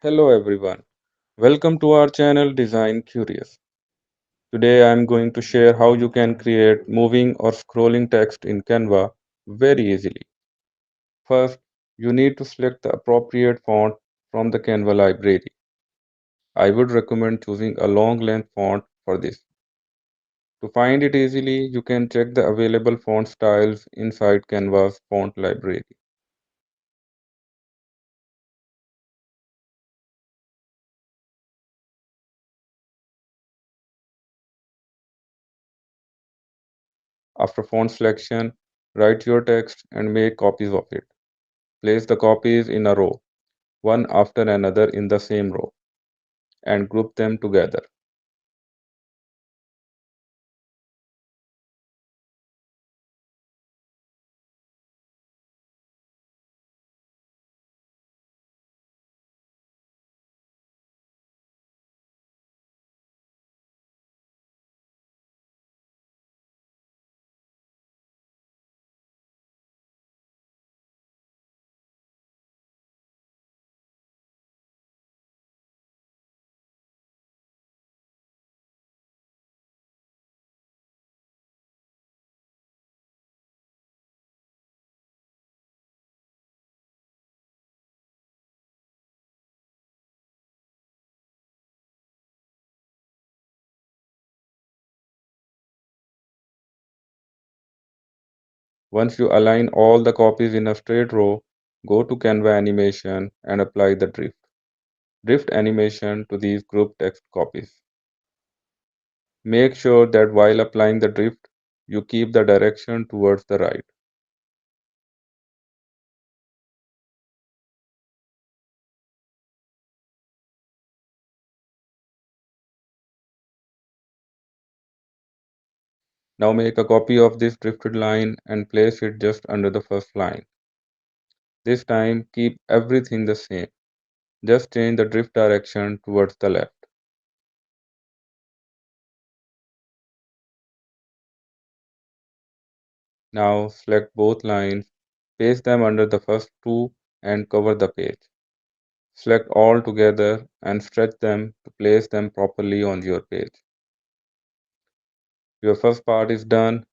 Hello everyone. Welcome to our channel Design Curious. Today I am going to share how you can create moving or scrolling text in Canva very easily. First, you need to select the appropriate font from the Canva library. I would recommend choosing a long length font for this. To find it easily, you can check the available font styles inside Canva's font library. After font selection, write your text and make copies of it. Place the copies in a row, one after another in the same row, and group them together. Once you align all the copies in a straight row, go to Canva animation and apply the drift. Drift animation to these group text copies. Make sure that while applying the drift, you keep the direction towards the right. Now make a copy of this drifted line and place it just under the first line. This time keep everything the same. Just change the drift direction towards the left. Now select both lines, paste them under the first two and cover the page. Select all together and stretch them to place them properly on your page. Your first part is done.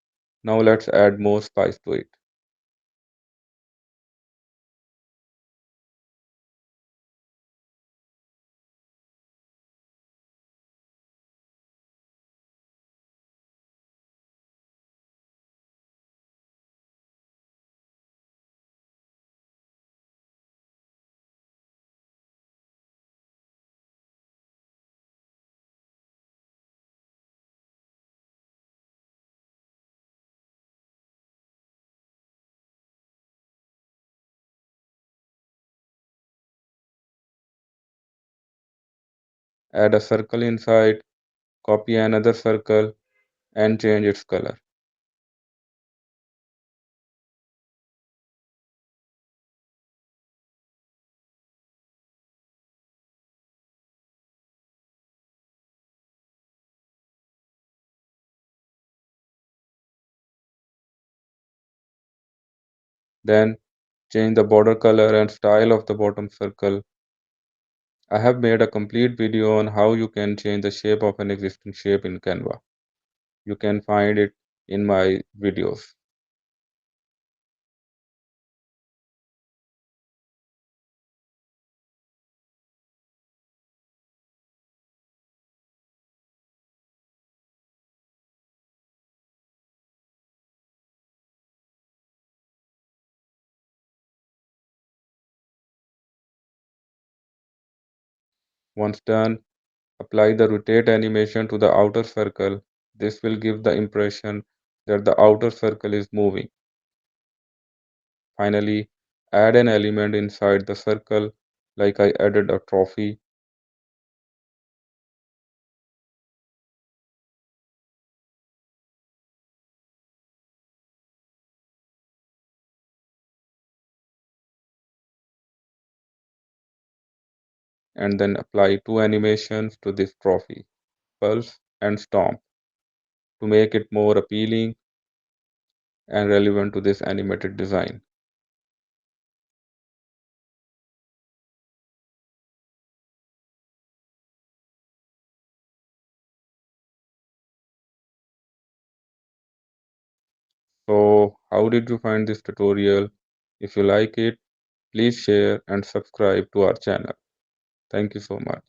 Now let's add more spice to it. Add a circle inside, copy another circle and change its color. Then change the border color and style of the bottom circle. I have made a complete video on how you can change the shape of an existing shape in Canva. You can find it in my videos. Once done, apply the rotate animation to the outer circle. This will give the impression that the outer circle is moving. Finally, add an element inside the circle, like I added a trophy, and then apply two animations to this trophy, pulse and stomp, to make it more appealing and relevant to this animated design. So, how did you find this tutorial? If you like it, please share and subscribe to our channel. Thank you so much.